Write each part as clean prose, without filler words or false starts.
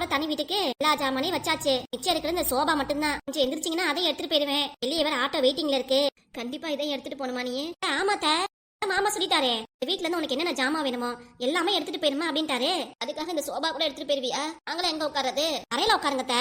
போற தனி வீட்டுக்கு எல்லா ஜாமானையும் வச்சாச்சு. மிச்சம் இருக்கிற இந்த சோபா மட்டும்தான். கொஞ்சம் எந்திரிச்சிங்கன்னா அதையும் எடுத்துட்டு போயிருவேன். வெளியே வேற ஆட்டோ வெயிட்டிங்ல இருக்கு. கண்டிப்பா இதையும் எடுத்துட்டு போகணுமா நீ? ஆமாத்த, மாமா சொல்லிட்டாரே வீட்டுல இருந்து உனக்கு என்னென்ன ஜாமா வேணுமோ எல்லாமே எடுத்துட்டு போயிருமா அப்படின்ட்டாரு. அதுக்காக இந்த சோபா கூட எடுத்துட்டு போயிருவியா? அங்கெல்லாம் எங்க உட்கார்றது? அறையில உட்காருங்க.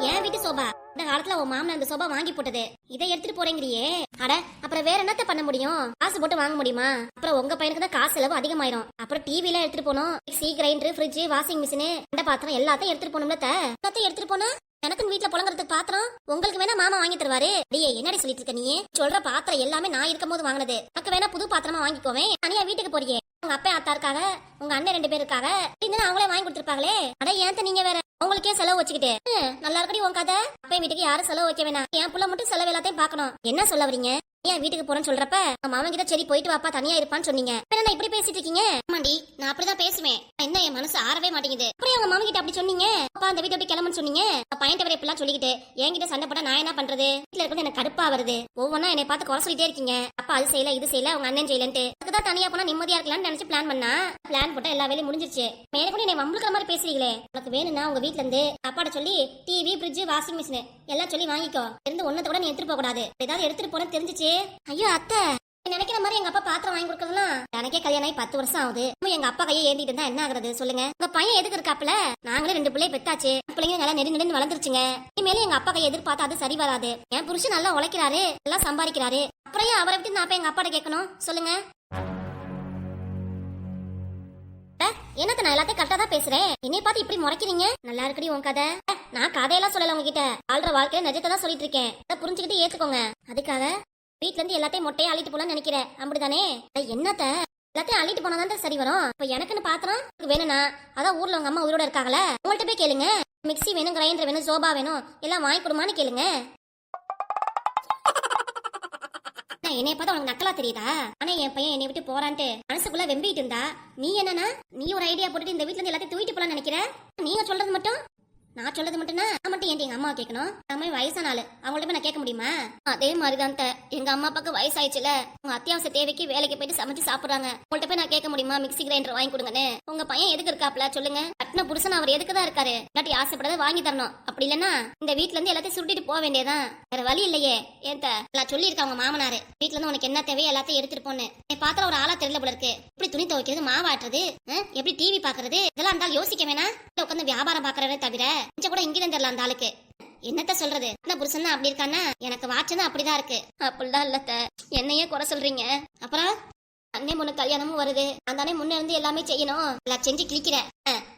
ஏன் வீட்டு சோபா இந்த காலத்துல உன் மாமன் அந்த சோபா வாங்கி போட்டது. இதை எடுத்துட்டு போறேங்கிறியே. அட அப்புறம் வேற என்னத்த பண்ண முடியும்? காசு போட்டு வாங்க முடியுமா? அப்புறம் உங்க பையனுக்கு தான் காசு செலவு அதிகமாயிரும். அப்புறம் டிவி எல்லாம் எடுத்துட்டு போனோம். Mixie, grinder, fridge, washing machine, அந்த பாத்திரம் எல்லாத்தையும் எடுத்துட்டு போனோம்ல. எல்லாத்தையும் எடுத்துட்டு போனா எனக்கு வீட்டுல புழங்குறதுக்கு பாத்திரம் உங்களுக்கு வேணா மாமா வாங்கி தருவாரு. அடியே என்னடி சொல்லிட்டு இருக்க நீ? சொல்ற பாத்திரம் எல்லாமே நான் இருக்கும் போது வாங்கினது. எனக்கு வேணா புது பாத்திரமா வாங்கிக்கோவேன். தனியா வீட்டுக்கு போறியே, உங்க அப்பா அத்தா இருக்காங்க, உங்க அண்ணன் 2 பேர் இருக்காங்க. அவங்களே வாங்கி கொடுத்துருப்பாங்களே. அட ஏன் நீங்க வேற உங்களுக்கே செலவு வச்சுக்கிட்டு நல்லா இருக்கடி உன் கதை. அப்பா வீட்டுக்கு யாரும் செலவு வைக்க வேணாம். என் புள்ள மட்டும் செலவு எல்லாத்தையும் பாக்கணும். என்ன சொல்ல வரீங்க? ஏன் வீட்டுக்கு போறேன்னு சொல்றப்ப மாமன் கிட்ட சரி போயிட்டு வாப்பா தனியா இருப்பான்னு சொன்னீங்க. என்ன இப்படி பேசிட்டு இருக்கீங்க? ஆமாண்டி, நான் அப்படிதான் பேசுவேன். என்ன என் மனசு ஆறவே மாட்டேங்குது. அப்புறம் உங்க மாமன் கிட்ட அப்படி சொன்னீங்க? அப்பா அந்த வீட்டை எப்படி கிளம்புன்னு சொன்னீங்க? பையன் வரை இப்பெல்லாம் சொல்லிக்கிட்டு என்கிட்ட சண்டை போட்டா நான் என்ன பண்றது? வீட்டுல இருக்கிறது எனக்கு கடுப்பா வருது. ஒவ்வொன்னா என்னை பார்த்து குறை சொல்லிட்டே இருக்கீங்க. அப்பா அது செய்யல இது செய்யல உங்க அண்ணன் செய்யலன்ட்டு. அதுதான் தனியா போனா நிம்மதியா இருக்கலாம்னு நினைச்சு பிளான் பண்ணா. பிளான் போட்டா எல்லா வேலையும் முடிஞ்சிருச்சு. மேல கூட என்னை வம்புக்கிற மாதிரி பேசுறீங்களே. உனக்கு வேணும்னா உங்க வீட்டுல இருந்து அப்பாட சொல்லி டிவி, ஃப்ரிட்ஜ், வாஷிங் மிஷின் எல்லாம் சொல்லி வாங்கிக்கோ. இருந்து ஒன்னத்தை கூட நீ எடுத்துட்டு போக கூடாது. ஏதாவது எடுத்துட்டு போன தெரிஞ்சிச்சு. ஐயோ அத்தை, நினைக்கிற மாதிரி எங்க அப்பா பாத்திரம் வாங்கி கொடுக்கறதுலாம் எனக்கே கல்யாணம் ஆகி 10 வருஷம் ஆகுது. எங்க அப்பா கையை ஏந்திட்டு இருந்தா என்ன ஆகுறது சொல்லுங்க? உங்க பையன் எதுக்கு இருக்காப்ல? நாங்களே 2 பிள்ளை பெத்தாச்சு. பிள்ளைங்க நல்லா நெருங்கி வளர்ந்துருச்சுங்க. இனிமேலே எங்க அப்பா கையை எதிர்பார்த்தா அது சரி வராது. என் புருஷன் நல்லா உழைக்கிறாரு, எல்லாம் சம்பாதிக்கிறாரு. அப்புறம் ஏன் அவரை விட்டு நான் எங்க அப்பாட்ட கேட்கணும் சொல்லுங்க? என்னத்த நான் எல்லாத்தையும் கரெக்டா தான் பேசுறேன். என்னை பார்த்து இப்படி முறைக்கிறீங்க? நல்லா இருக்கடி உன் கதை. நான் கதையெல்லாம் சொல்லல உங்ககிட்ட. வாழ்ற வாழ்க்கையில நிஜத்தை தான் சொல்லிட்டு இருக்கேன். அதை புரிஞ்சுக்கிட்டு ஏத்துக்கோங்க. அதுக்காக வீட்டுல இருந்து எல்லாத்தையும் மொட்டையை அள்ளிட்டு போலான்னு நினைக்கிறேன். அப்படிதானே? என்னத்த எல்லாத்தையும் அள்ளிட்டு போனாதான் சரி வரும். இப்ப எனக்குன்னு பாத்திரம் வேணும்னா அதான் ஊர்ல உங்க அம்மா உயிரோட இருக்காங்களே, உங்கள்ட்ட போய் கேளுங்க. மிக்ஸி வேணும், கிரைண்டர் வேணும், சோபா வேணும், எல்லாம் வாங்கி கொடுமான்னு கேளுங்க. என்னைய பார்த்தா உனக்கு நக்கலா தெரியுதா? ஆனா என் பையன் என்னை விட்டு போறான்ட்டு மனசுக்குள்ள வெம்பிட்டு இருந்தா நீ என்னன்னா நீ ஒரு ஐடியா போட்டுட்டு இந்த வீட்டுல இருந்து எல்லாத்தையும் தூக்கிட்டு போலான்னு நினைக்கிற? நீங்க சொல்றது மட்டும் நான் சொல்றது மட்டும்னா நான் மட்டும் ஏன் எங்க அம்மா கேட்கணும்? நம்ம வயசான ஆளு, அவங்கள்ட்ட போய் நான் கேட்க முடியுமா? அதே மாதிரிதான் எங்க அம்மா அப்பாக்கு வயசாயிடுச்சுல, உங்க அத்தியாவசிய தேவைக்கு வேலைக்கு போயிட்டு சமைச்சு சாப்பிடுறாங்க. உங்கள்ட்ட போய் நான் கேட்க முடியுமா மிக்ஸி கிரைண்டர் வாங்கி கொடுங்கன்னு? உங்க பையன் எதுக்கு இருக்காப்ல சொல்லுங்க? கட்டின புருஷன் அவர் எதுக்கு தான் இருக்காரு? இல்லாட்டி ஆசைப்படாத வாங்கி தரணும். அப்படி இல்லன்னா இந்த வீட்டுல இருந்து எல்லாத்தையும் சுருட்டிட்டு போக வேண்டியதான். வேற வழி இல்லையே. ஏன் நான் சொல்லியிருக்காங்க மாமனாரு வீட்டுல இருந்து உனக்கு என்ன தேவையோ எல்லாத்தையும் எடுத்துட்டு போன்னு. பாத்திரம் ஒரு ஆளா தெரியல போல இருக்கு. எப்படி துணி துவைக்கிறது, மாவாட்டுறது, எப்படி டிவி பாக்குறது, இதெல்லாம் இருந்தாலும் யோசிக்க வேணா? உட்காந்து வியாபாரம் பாக்குறதே தவிர கொஞ்சம் கூட இங்கிலும் தெரியல அந்த ஆளுக்கு. என்னத்த சொல்றது? என்ன புருஷன் அப்படி இருக்கானா? எனக்கு வாட்சதான் அப்படிதான் இருக்கு. அப்படிதான் இல்லத்த, என்னையே குறை சொல்றீங்க. அப்புறம் அண்ணே முன்ன கல்யாணமும் வருது. அந்தானே முன்ன இருந்து எல்லாமே செய்யணும். எல்லாம் செஞ்சு கிளிக்கிற.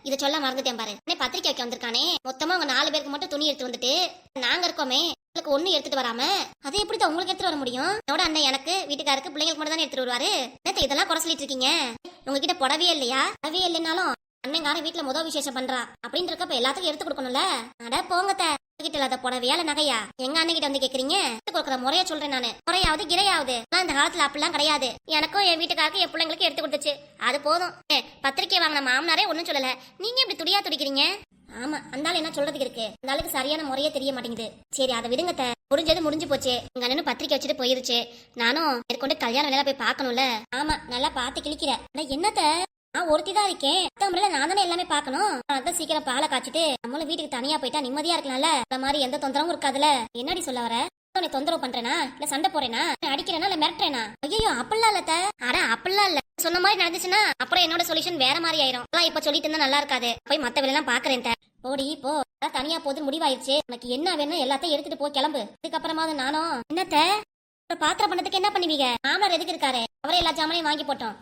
இதை சொல்ல மறந்துட்டேன் பாரு. பத்திரிக்கை வைக்க வந்திருக்கானே, மொத்தமா உங்க 4 பேருக்கு மட்டும் துணி எடுத்து வந்துட்டு நாங்க இருக்கோமே உங்களுக்கு ஒண்ணு எடுத்துட்டு வராம அதை எப்படிதான் உங்களுக்கு எடுத்துட்டு வர முடியும்? என்னோட அண்ணன் எனக்கு வீட்டுக்காருக்கு பிள்ளைங்களுக்கு மட்டும் தானே எடுத்துட்டு வருவாரு. இதெல்லாம் குறை சொல்லிட்டு இருக்கீங்க. உங்ககிட்ட புடவே இல்லையா? புடவே இல்லைனாலும் அண்ணங்கார வீட்டுல முதல் விசேஷம் பண்றா அப்படின்னு இருக்கப்ப எல்லாத்துக்கும் எடுத்து கொடுக்கணும்ல. அட போங்கத்த, கிட்ட இல்லாத புடவையால நகையா எங்க அண்ணன் கிட்ட வந்து கேக்குறீங்க? கொடுக்குற முறைய சொல்றேன் நானு. முறையாவது கிரையாவது இந்த காலத்துல அப்படிலாம் கிடையாது. எனக்கும் என் வீட்டுக்காருக்கு என் பிள்ளைங்களுக்கு எடுத்து கொடுத்துச்சு, அது போதும். பத்திரிக்கை வாங்கின மாமனாரே ஒன்னும் சொல்லல, நீங்க இப்படி துடியா துடிக்கிறீங்க? ஆமா, அந்தாலும் என்ன சொல்றதுக்கு இருக்கு? அந்த ஆளுக்கு சரியான முறையே தெரிய மாட்டேங்குது. சரி அதை விடுங்கத்த, முடிஞ்சது முடிஞ்சு போச்சு. உங்க அண்ணனும் பத்திரிக்கை வச்சுட்டு போயிருச்சு. நானும் மேற்கொண்டு கல்யாணம் வேலை போய் பாக்கணும்ல. ஆமா, நல்லா பாத்து கிளிக்கிற. என்னத்த நான் ஒருத்திதான் இருக்கேன். நான் தானே எல்லாமே பாக்கணும். அதான் சீக்கிரம் பாலை காய்ச்சிட்டு நம்மளும் வீட்டுக்கு தனியா போயிட்டா நிம்மதியா இருக்கலாம்ல. இந்த மாதிரி எந்த தொந்தரவும் இருக்காதுல. என்னடி சொல்ல வர? உன்னை தொந்தரவு பண்றேனா இல்ல சண்டை போறேனா அடிக்கிறேனா இல்ல மிரட்டுறேனா? ஐயோ அப்படிலாம் இல்ல. ஆனா அப்படிலாம் இல்ல. சொன்ன மாதிரி நடந்துச்சுன்னா அப்புறம் என்னோட சொல்யூஷன் வேற மாதிரி ஆயிரும். இப்ப சொல்லிட்டு இருந்தா நல்லா இருக்காது. போய் மத்த வேலை எல்லாம் பாக்குறேன். போடி போ, தனியா போது முடிவாயிருச்சு. உனக்கு என்ன வேணும் எல்லாத்தையும் எடுத்துட்டு போ, கிளம்பு. இதுக்கப்புறமாவது நானும் என்னத்த பாத்திரம் பண்ணதுக்கு என்ன பண்ணுவீங்க? மாமனார் எதுக்கு இருக்காரு? அவரே எல்லா ஜாமானையும் வாங்கி போட்டோம்.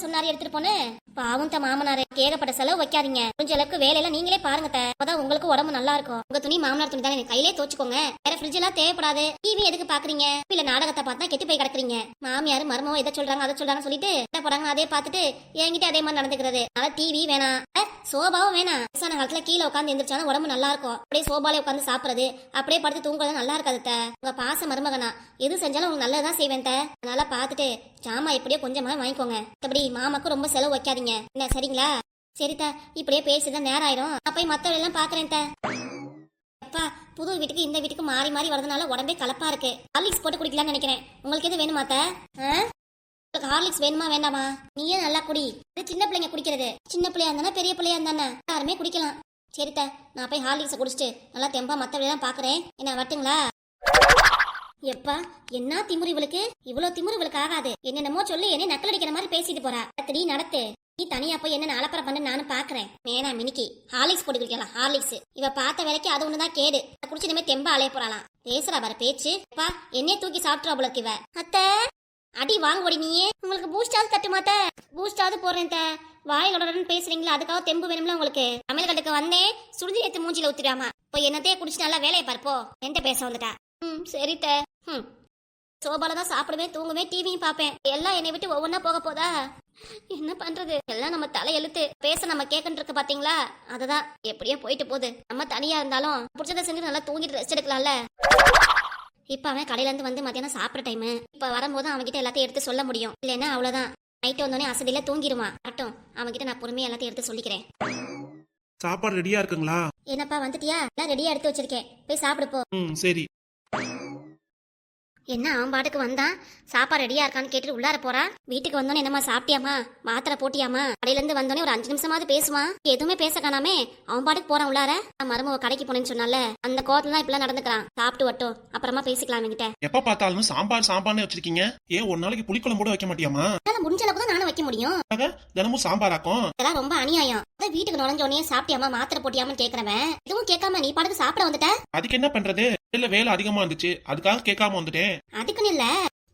சொன்னாரு எடுத்துட்டு போனு. பாவம் மாமனாரு ஏகப்பட்ட செலவு வைக்காதீங்க. கொஞ்சம் அளவுக்கு வேலையெல்லாம் நீங்களே பாருங்க. அப்பதான் உங்களுக்கு உடம்பு நல்லா இருக்கும். உங்க துணி மாமனார் துணி தானே, கையிலே தோச்சுக்கோங்க. வேற ஃப்ரிட்ஜ் எல்லாம் தேவைப்படாது. டிவி எதுக்கு பாக்குறீங்க? இல்ல நாடகத்தை பார்த்தா கெட்டு போய் கிடக்குறீங்க. மாமியாரு மருமவ எதை சொல்றாங்க அதை சொல்றாங்க சொல்லிட்டு என்ன போறாங்க அதே பார்த்துட்டு என்கிட்ட அதே மாதிரி நடந்துக்கிறது. அதனால டிவி வேணாம், சோபாவும் வேணாம். வயசான காலத்துல கீழே உட்காந்து எந்திரிச்சாலும் உடம்பு நல்லா இருக்கும். அப்படியே சோபாலே உட்காந்து சாப்பிடுறது, அப்படியே படுத்து தூங்குறது நல்லா இருக்காது. உங்க பாச மருமகனா எது செஞ்சாலும் உங்களுக்கு நல்லதான் செய்வேன். அதனால பாத்துட்டு ஜாமா எப்படியோ கொஞ்சமா வாங்கிக்கோங்க. அப்படி மாமாக்கு ரொம்ப செலவு வைக்காதீங்க என்ன, சரிங்களா? சரிதா, இப்படியே பேசிதான் நேரம் ஆயிரும். போய் மத்தவங்க எல்லாம் பாக்குறேன். அப்பா புது வீட்டுக்கு இந்த வீட்டுக்கு மாறி மாறி வரதுனால உடம்பே கலப்பா இருக்கு. ஹார்லிக்ஸ் போட்டு குடிக்கலாம்னு நினைக்கிறேன். உங்களுக்கு எது வேணுமாத்த? உங்களுக்கு ஹார்லிக்ஸ் வேணுமா வேண்டாமா? நீயே நல்லா குடி. இது சின்ன பிள்ளைங்க குடிக்கிறது. சின்ன பிள்ளையா இருந்தானே பெரிய பிள்ளையா இருந்தானே யாருமே குடிக்கலாம். சரித்த, நான் போய் ஹார்லிக்ஸை குடிச்சிட்டு நல்லா தெம்பா மத்த வேலையெல்லாம் பாக்குறேன். என்ன வரட்டுங்களா? எப்பா என்ன திமுரு இவளுக்கு? இவ்வளவு திமுரு இவளுக்கு ஆகாது. என்னென்னமோ சொல்லி என்ன நக்கல் அடிக்கிற மாதிரி பேசிட்டு போறா. நீ நடத்து. நீ தனியா போய் என்ன அலப்பறை பண்ணு நானும் பாக்குறேன். வேணா மினிக்கி ஹார்லிக்ஸ் போட்டு குடிக்கலாம். ஹார்லிக்ஸ் இவ பார்த்த வேலைக்கு அது ஒண்ணுதான் கேடு. குடிச்சு இனிமே தெம்பா அலைய போறாளாம். பேசுறா பாரு பேச்சு. அப்பா என்னையே தூக்கி சாப்பிட்டுறா போலக்கு இவ. அத்தை அடி வாங்கோடி நீயே. உங்களுக்கு பூஸ்டாவது தட்டு மாத்த? பூஸ்டாவது போடுறேன். வாயோட பேசுறீங்களா? அதுக்காக தெம்பு வேணும்ல உங்களுக்கு. சமையல் கட்டுக்கு வந்தேன் சுடுதி எடுத்து மூஞ்சில ஊத்திடாமா. இப்போ என்னத்தையே குடிச்சு நல்லா வேலையை பார்ப்போ. என்கிட்ட பேச வந்துட்டா. சரித்த. சோபால தான் சாப்பிடுவேன், தூங்குவேன், டிவியும் பார்ப்பேன். எல்லாம் என்னை விட்டு ஒவ்வொன்னா போக போதா? என்ன பண்றது? எல்லாம் நம்ம தலையெழுத்து. பேச நம்ம கேட்கன்னு இருக்கு பாத்தீங்களா? அதுதான் எப்படியோ போயிட்டு போகுது. நம்ம தனியா இருந்தாலும் பிடிச்சதை செஞ்சு நல்லா தூங்கிட்டு ரெஸ்ட் எடுக்கலாம்ல. இப்ப அவன் கடையில இருந்து வந்து மத்தியானம் சாப்பிட்ற டைம். இப்ப வரும்போது அவன்கிட்ட எல்லாத்தையும் எடுத்து சொல்ல முடியும். இல்லைன்னா அவ்வளவுதான். நைட்டு வந்தோடனே அசதியில தூங்கிடுவான். வரட்டும், அவன்கிட்ட நான் பொறுமையா எல்லாத்தையும் எடுத்து சொல்லிக்கிறேன். சாப்பாடு ரெடியா இருக்குங்களா? என்னப்பா வந்துட்டியா? எல்லாம் ரெடியா எடுத்து வச்சிருக்கேன், போய் சாப்பிடு போ. சரி. என்ன அவன் பாட்டுக்கு வந்தான், சாப்பாடு ரெடியா இருக்கான்னு கேட்டுட்டு உள்ளார போறா. வீட்டுக்கு வந்தோன்னே என்னம்மா சாப்பிட்டியாமா, மாத்திரை போட்டியாமா? கடையில இருந்து வந்தோடனே ஒரு 5 நிமிஷமாவது பேசுவான். எதுவுமே பேச காணாமே அவன் பாட்டுக்கு போறான் உள்ளார. மருமக கடைக்கு போனேன்னு சொன்னால அந்த கோவத்துல தான் இப்பெல்லாம் நடந்துக்கிறான். சாப்பிட்டு வட்டும், அப்புறமா பேசிக்கலாம் அவன்கிட்ட. எப்ப பார்த்தாலும் சாம்பார் சாம்பார்னு வச்சிருக்கீங்க. ஏன் ஒரு நாளைக்கு புளிக்குழம்பு கூட வைக்க மாட்டியாமா? முடிஞ்ச அளவுக்கு தான் நானும் வைக்க முடியும். தினமும் சாம்பார் ஆக்கும். இதெல்லாம் ரொம்ப அநியாயம். வீட்டுக்கு நுழைஞ்சோடனே சாப்பிட்டியாமா மாத்திரை போட்டியாமன்னு கேக்குறவன் இதுவும் கேட்காம நீ பாட்டுக்கு சாப்பிட வந்துட்ட. அதுக்கு என்ன பண்றது? இல்ல வேலை அதிகமா இருந்துச்சு, அதுக்காக கேட்காம வந்துட்டேன். அதுக்குன்னு இல்ல,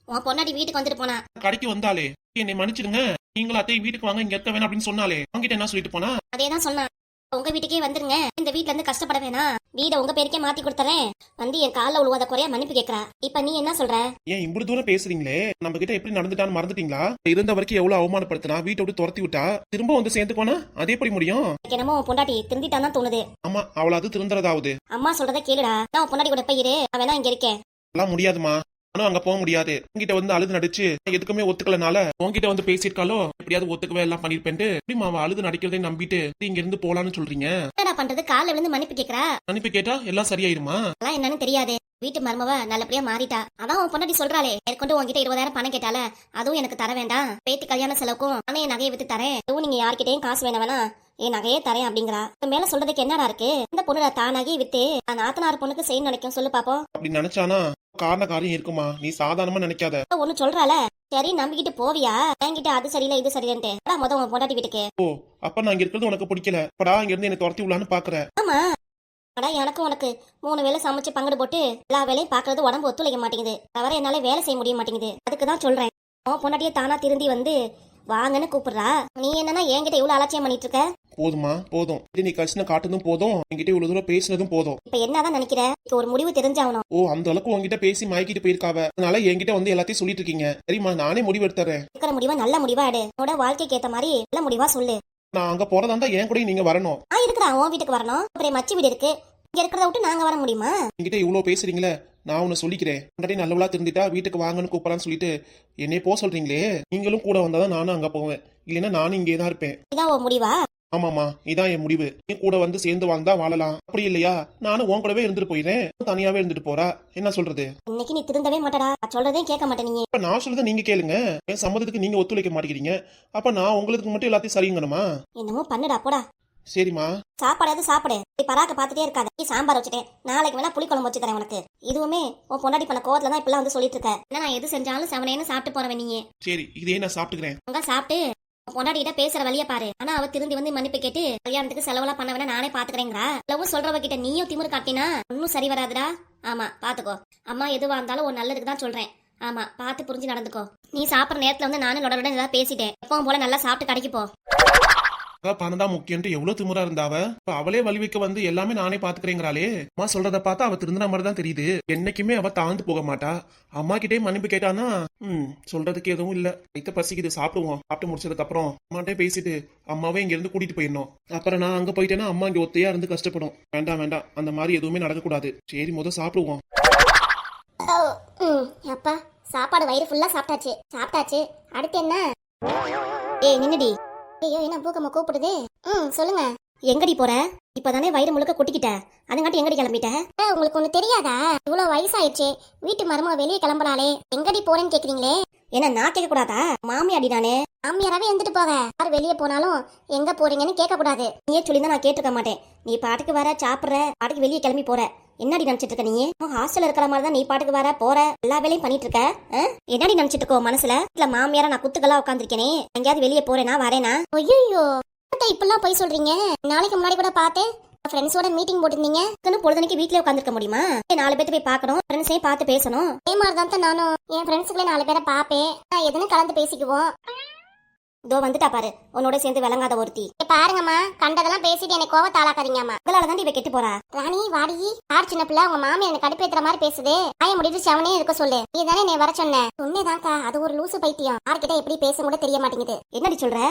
உன் பொண்டாட்டி வீட்டுக்கு வந்துட்டு போனா. கடைக்கு வந்தாலே என்னை மன்னிச்சிடுங்க, நீங்களும் அத்தை வீட்டுக்கு வாங்க, இங்க இருக்க வேணாம் அப்படின்னு சொன்னாலே அவங்கிட்ட என்ன சொல்லிட்டு போனா? அதேதான் சொன்னா. உங்க வீட்டுக்கே வந்துருங்க, இந்த வீட்ல இருந்து கஷ்டப்பட வேணாம், வீட உங்க பேருக்கே மாத்தி கொடுத்துறேன். வந்து என் கால உழுவாத குறையா மன்னிப்பு கேக்குறா. இப்ப நீ என்ன சொல்ற? ஏன் இவ்வளவு தூரம் பேசுறீங்களே? நம்ம கிட்ட எப்படி நடந்துட்டான்னு மறந்துட்டீங்களா? இருந்த வரைக்கும் எவ்வளவு அவமானப்படுத்தினா, வீட்டை விட்டு துரத்தி விட்டா, திரும்ப வந்து சேர்ந்துக்கோனா அது எப்படி முடியும்? என்னமோ பொண்டாட்டி திருந்திட்டான் தான் தோணுது. ஆமா, அவளாவது திருந்துறதாவது. அம்மா சொல்றத கேளுடா. நான் பொண்டாட்டி கூட போய் இரு, நான் வேணா இங்க இருக்கேன். எல்லாம் முடியாதுமா, ஆனா அங்க போக முடியாது. உங்ககிட்ட வந்து அழுது நடிச்சு எதுக்குமே ஒத்துக்கலனால உங்ககிட்ட வந்து பேசிருக்காலோ எப்படியாவது ஒத்துக்கவே எல்லாம் பண்ணிருப்பேன்ட்டு எப்படிமா அவ அழுது நடிக்கிறதே நம்பிட்டு இங்க இருந்து போலான்னு சொல்றீங்க? என்னடா பண்றது? காலைல விழுந்து மன்னிப்பு கேக்குறா. மன்னிப்பு கேட்டா எல்லாம் சரியாயிருமா? அதெல்லாம் என்னன்னு தெரியாது. வீட்டு மருமவ நல்லபடியா மாறிட்டா. அதான் உன் பொண்டாட்டி சொல்றாளே, மேற்கொண்டு உங்ககிட்ட 20,000 பணம் கேட்டால, அதுவும் எனக்கு தர வேண்டாம், பேத்தி கல்யாண செலவுக்கும் ஆனா என் நகையை வித்து தரேன், அதுவும் நீங்க யார்கிட்டயும் காசு வேணா என் நகையே தரேன் அப்படிங்கிறா. மேல சொல்றதுக்கு என்னடா இருக்கு? இந்த பொண்ணு தானாகி வித்து நாத்தனார் பொண்ணுக்கு செய்யணும் நினைக்கும். சொல்லு பாப்போம். அப்படி நினைச்சானா காரண காரியம் இருக்குமா? நீ சாதாரணமா நினைக்காத. ஒண்ணு சொல்றால, சரி நம்பிக்கிட்டு போவியா? என்கிட்ட அது சரியில்லை இது சரியில்லைன்ட்டு முத உன் பொண்டாட்டி வீட்டுக்கு. ஓ, அப்ப நான் இங்க இருக்கிறது உனக்கு பிடிக்கல, படா இங்க இருந்து என்ன துரத்தி விடலான்னு பாக்குற? ஆமா, அடா எனக்கும் உனக்கு 3 வேளை சமைச்சு பங்கடு போட்டு எல்லா வேலையும் பாக்குறது உடம்பு ஒத்துழைக்க மாட்டேங்குது. தவிர என்னால வேலை செய்ய முடிய மாட்டேங்குது. அதுக்குதான் சொல்றேன், உன் பொண்டாட்டிய தானா திருந்தி வந்து வாங்கன்னு கூப்பிடுறா. நீ என்னன்னா என்கிட்ட இவ்வளவு அலட்சியம் பண்ணிட்டு இருக்க? போதுமா, போதும். நீ கஷ்டம் காட்டுனதும் போதும், என்கிட்ட இவ்வளவு தூரம் பேசினதும் போதும். இப்ப என்னதான் நினைக்கிற? ஒரு முடிவு தெரிஞ்சாகணும். ஓ, அந்த அளவுக்கு உங்ககிட்ட பேசி மயக்கிட்டு போயிருக்காவ, அதனால என்கிட்ட வந்து எல்லாத்தையும் சொல்லிட்டு இருக்கீங்க. சரிம்மா, நானே முடிவு எடுத்துறேன். இருக்கிற முடிவா நல்ல முடிவா எடு. உன்னோட வாழ்க்கைக்கு ஏத்த மாதிரி நல்ல முடிவா சொல்லு. நான் அங்க போறதா என் கூட நீங்க வரணும். இருக்குடா, உன் வீட்டுக்கு வரணும். அப்புறம் மச்சி வீடு இருக்கு, இங்க இருக்கிறத விட்டு நாங்க வர முடியுமா? என்கிட்ட இவ்வளவு பேசுறீங்களே, நான் உன்னை சொல்லிக்கிறேன். முன்னாடி நல்லவளா திருந்திட்டா வீட்டுக்கு வாங்கன்னு கூப்பிடறான்னு சொல்லிட்டு என்னைய போக சொல்றீங்களே, நீங்களும் கூட வந்தாதான் நானும் அங்க போவேன், இல்லைன்னா நானும் இங்கே தான் இருப்பேன். இதான் உன் முடிவா? ஆமாமா, இதான் என் முடிவு. நீ கூட வந்து சேர்ந்து வாழ்ந்தா வாழலாம், அப்படி இல்லையா நானும் உன் கூடவே இருந்துட்டு போயிடுறேன், தனியாவே இருந்துட்டு போறா. என்ன சொல்றது? இன்னைக்கு நீ திருந்தவே மாட்டடா, சொல்றதே கேட்க மாட்டேனீங்க. இப்ப நான் சொல்றதை நீங்க கேளுங்க. என் சம்மதத்துக்கு நீங்க ஒத்துழைக்க மாட்டேங்கிறீங்க, அப்ப நான் உங்களுக்கு மட்டும் எல்லாத்தையும் சரிங்கணுமா? என்னமோ பண்ணுடா, போடா. சரிம்மா, சாப்பாடாவது சாப்பிடு. பராக்க பாத்துட்டே இருக்காத. நீ சாம்பார் வச்சுட்டேன், நாளைக்கு வேணா புளி குழம்பு வச்சு தரேன் உனக்கு. இதுவுமே உன் பொண்டாட்டி பண்ண கோவத்துல தான் இப்பெல்லாம் வந்து சொல்லிட்டு இருக்க. இல்ல நான் எது செஞ்சாலும் செவனேன்னு சாப்பிட்டு போறவன் நீங்க. சரி, இதே நான் சாப்பிட்டுக்கிறேன். அங்க சாப்பிட்டு பொண்டாட்டி கிட்ட பேசுற வழிய பாரு. ஆனா அவ திருந்தி வந்து மன்னிப்பு கேட்டு கல்யாணத்துக்கு செலவெல்லாம் பண்ண வேணா நானே பாத்துக்கிறேங்கிறா. லவ் சொல்றவ கிட்ட நீயும் திமிரு காட்டினா ஒன்னும் சரி வராதுடா. ஆமா, பாத்துக்கோ. அம்மா எதுவா இருந்தாலும் ஒரு நல்லதுக்கு தான் சொல்றேன். ஆமா, பாத்து புரிஞ்சு நடந்துக்கோ. நீ சாப்பிடுற நேரத்துல வந்து நானும் லொட ஏதாவது பேசிட்டேன். எப்பவும் போல நல்லா சாப்பிட்டு கடைக்கு போ. பணம் தான் முக்கியம்ட்டு எவ்வளவு திமுறா இருந்தாவ, அவளே வழி வைக்க வந்து எல்லாமே நானே பாத்துக்கிறேங்கிறாளே. அம்மா சொல்றத பார்த்தா அவ திருந்தின மாதிரி தான் தெரியுது. என்னைக்குமே அவ தாழ்ந்து போக மாட்டா. அம்மா கிட்டே மன்னிப்பு கேட்டானா சொல்றதுக்கு எதுவும் இல்ல. வைத்த பசிக்குது, சாப்பிடுவோம். சாப்பிட்டு முடிச்சதுக்கு அப்புறம் அம்மாட்டே பேசிட்டு அம்மாவே இங்க இருந்து கூட்டிட்டு போயிடணும். அப்புறம் நான் அங்க போயிட்டேன்னா அம்மா இங்க ஒத்தையா இருந்து கஷ்டப்படும். வேண்டாம் வேண்டாம், அந்த மாதிரி எதுவுமே நடக்கக்கூடாது. சரி, முதல் சாப்பிடுவோம். அப்பா சாப்பாடு வயிறு ஃபுல்லா சாப்பிட்டாச்சு. அடுத்து என்ன? ஏய் நின்னுடி. ஐயோ, என்ன பூக்கம்மா கூப்பிடுது? சொல்லுங்க. எங்கடி போற? இப்பதானே வயிறு முழுக்க கொட்டிக்கிட்ட, அதுங்காட்டி எங்கடி கிளம்பிட்ட? உங்களுக்கு ஒண்ணு தெரியாதா? இவ்வளவு வயசாயிடுச்சு, வீட்டு மருமக வெளியே கிளம்புறாளே, எங்கடி போறேன்னு கேக்குறீங்களே. என்ன நான் கேட்க கூடாதா? மாமியாடி நானே, மாமியாராவே இருந்துட்டு போக. யார் வெளியே போனாலும் எங்க போறீங்கன்னு கேட்க கூடாது. நீயே சொல்லியிருந்தா நான் கேட்டுக்க மாட்டேன். நீ பாட்டுக்கு வர, சாப்பிடுற, பாட்டுக்கு வெளியே கிளம்பி போற. என்னடி நினைச்சிட்டு இருக்க நீ? ஹாஸ்டல்ல இருக்கிற மாதிரி தான் நீ பாட்டுக்கு வர போற, எல்லா வேலையும் பண்ணிட்டு இருக்க. என்னடி நினைச்சிட்டு இருக்கோ மனசுல? இல்ல மாமியாரா நான் குத்துக்கெல்லாம் உட்காந்துருக்கேனே, எங்கேயாவது வெளியே போறேனா வரேனா? ஐயோ இப்பெல்லாம் போய் சொல்றீங்க. நாளைக்கு முன்னாடி கூட பார்த்தேன் ஃப்ரெண்ட்ஸோட மீட்டிங் போட்டிருந்தீங்க. பொழுதுனைக்கு வீட்லயே உட்காந்துருக்க முடியுமா? 4 பேர்த்து போய் பார்க்கணும், ஃப்ரெண்ட்ஸையும் பார்த்து பேசணும். அதே மாதிரி தான் நானும் என் ஃப்ரெண்ட்ஸுக்குள்ளே 4 பேரை பார்ப்பேன். எதுன்னு கலந்து பேசிக்குவோம். இதோ வந்துட்டா பாரு உன்னோட சேர்ந்து விளங்காத ஒருத்தி. பாருங்கம்மா, கண்டதெல்லாம் பேசிட்டு எனக்கு கோவத்தை ஆளாக்காதீங்கம்மா. அதனால தான் இவ கெட்டு போறா. ராணி வாடி, யார் சின்ன பிள்ளை? உங்க மாமி எனக்கு கடுப்பேத்துற மாதிரி பேசுது. ஆய முடிட்டு செவனே இருக்க சொல்லு. நீ தானே என்னை வர சொன்ன. சொன்னேதான்க்கா, அது ஒரு லூசு பைத்தியம். யார்கிட்ட எப்படி பேச கூட தெரிய மாட்டேங்குது. என்னடி சொல்ற?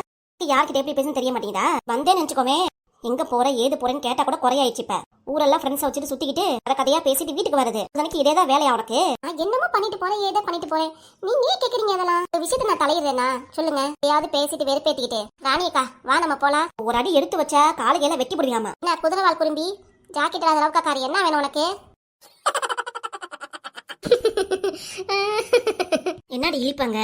யார்கிட்ட எப்படி பேசணும் தெரிய மாட்டேங்குதா? வந்தேன்னு நினைச்சுக்கோமே, எங்க போற ஏது போறேன்னு கேட்டா கூட குறையாயிடுச்சு. இப்ப ஊரெல்லாம் ஃப்ரெண்ட்ஸை வச்சுட்டு சுத்திக்கிட்டு அதை கதையா பேசிட்டு வீட்டுக்கு வருது. எனக்கு இதேதான் வேலையா உனக்கு? என்னமோ பண்ணிட்டு போறேன், ஏதோ பண்ணிட்டு போறேன். நீங்க ஏன் கேக்குறீங்க அதெல்லாம்? இந்த விஷயத்த நான் தலையிடுறேனா? சொல்லுங்க. ஏதாவது பேசிட்டு வெறுப்பேத்திக்கிட்டு. ராணியக்கா வா நம்ம போலாம். ஒரு அடி எடுத்து வச்சா காலையில வெட்டி போடுவியாமா? என்ன குதிரைவால் குறும்பி, ஜாக்கெட் இல்லாத அளவுக்கா காரி, என்ன வேணும் உனக்கு? என்னடி இழிப்பாங்க?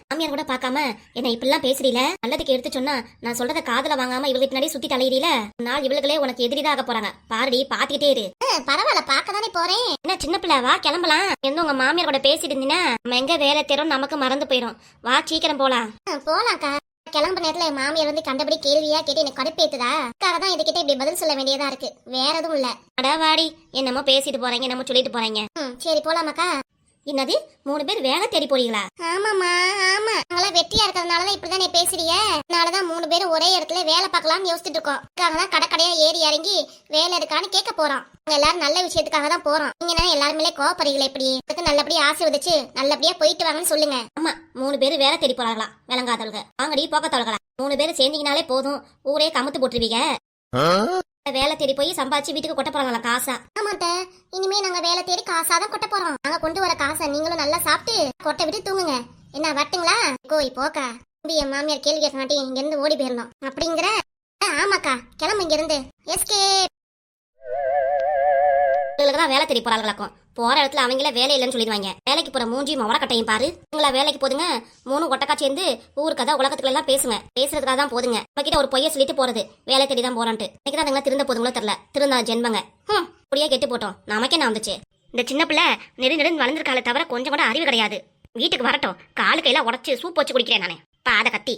மாமியார் கூட பார்க்காம என்ன இப்படிலாம் பேசுறீல? நல்லதுக்கு எடுத்து சொன்னா நான் சொல்றத காதுல வாங்காம இவளுக்கு பின்னாடி சுத்தி தலையிறீல. நாள் இவளுகளே உனக்கு எதிரிதான் ஆக போறாங்க. பாருடி, பாத்துக்கிட்டே இரு. பரவாயில்ல, பாக்கதானே போறேன். என்ன சின்ன பிள்ளை, வா கிளம்பலாம். எந்த உங்க மாமியார் கூட பேசிட்டு இருந்தீங்கன்னா நம்ம எங்க வேலை தேரும் நமக்கு மறந்து போயிரும். வா சீக்கிரம் போலாம். போலாம்க்கா. கிளம்ப நேரத்துல என் மாமியார் வந்து கண்டபடி கேள்வியா கேட்டு எனக்கு கடுப்பேத்துதா. அதுக்காக தான் இதுகிட்ட இப்படி பதில் சொல்ல வேண்டியதா இருக்கு, வேற எதுவும் இல்ல. அடா வாடி, என்னமோ பேசிட்டு போறீங்க, என்னமோ சொல்லிட்டு போறீங்க. சரி போலாமாக்கா? என்னது 3 பேர் வேலை தேடி போறீங்களா? ஆமாமா, ஆமா. நாங்களாம் வெட்டியா இருக்கிறதுனாலதான் இப்படிதான் நீ பேசுறிய. அதனாலதான் 3 பேரும் ஒரே இடத்துல வேலை பார்க்கலாம்னு யோசிச்சுட்டு இருக்கோம். அதுக்காக கடைக்கடையா ஏறி இறங்கி வேலை இருக்கான்னு கேட்க போறோம். நாங்க எல்லாரும் நல்ல விஷயத்துக்காக தான் போறோம். நீங்க எல்லாருமே கோவப்படுறீங்களா? இப்படி அதுக்கு நல்லபடியா ஆசீர்வதிச்சு நல்லபடியா போயிட்டு வாங்கன்னு சொல்லுங்க. ஆமா, 3 பேர் வேலை தேடி போறாங்களா? விளங்காதவங்க வாங்கடி போக்கத்தவர்களா. 3 பேர் சேர்ந்தீங்கனாலே போதும், ஊரே கமுத்து போட்டுருவீங்க. வேலை தேடி போய் சம்பாதிச்சு வீட்டுக்கு கொட்ட போறாங்களா காசா? ஆமாட்ட, இனிமே நாங்க வேலை தேடி காசாதான் கொட்ட போறோம். நாங்க கொண்டு வர காசை நீங்களும் நல்லா சாப்பிட்டு கொட்டை விட்டு தூங்குங்க. என்ன வரட்டுங்களா? கோய் போக்கா. என் மாமியார் கேள்வி கேட்க மாட்டி இங்க இருந்து ஓடி போயிடணும் அப்படிங்கிற. ஆமாக்கா, கிளம்பு இங்க இருந்து. எஸ்கே வேலை தேடி போறாங்களாக்கும். போற இடத்துல அவங்கள வேலை இல்லைன்னு சொல்லிடுவாங்க. வேலைக்கு போற மூஞ்சி மவரக்கட்டையும் பாரு. உங்களா வேலைக்கு போதுங்க, 3 ஒட்டக்கா சேர்ந்து ஊரு கதை உலகத்துக்குள்ள எல்லாம் பேசுங்க. பேசுறதுக்காக தான் போதுங்க. கிட்ட ஒரு பொய்ய சொல்லிட்டு போறது, வேலை தேடி தான் போறான்ட்டு. இன்னைக்கு தான் அதுங்களா திருந்த போதுங்களோ தெரியல. திருந்தா ஜென்மங்க. அப்படியே கெட்டு போட்டோம். நமக்கே நான் வந்துச்சு. இந்த சின்ன பிள்ளை நெடு வளர்ந்துருக்கால தவிர கொஞ்சம் கூட அறிவு கிடையாது. வீட்டுக்கு வரட்டும், காலு கையில உடச்சு சூப் வச்சு குடிக்கிறேன் நானே. பாத கத்தி.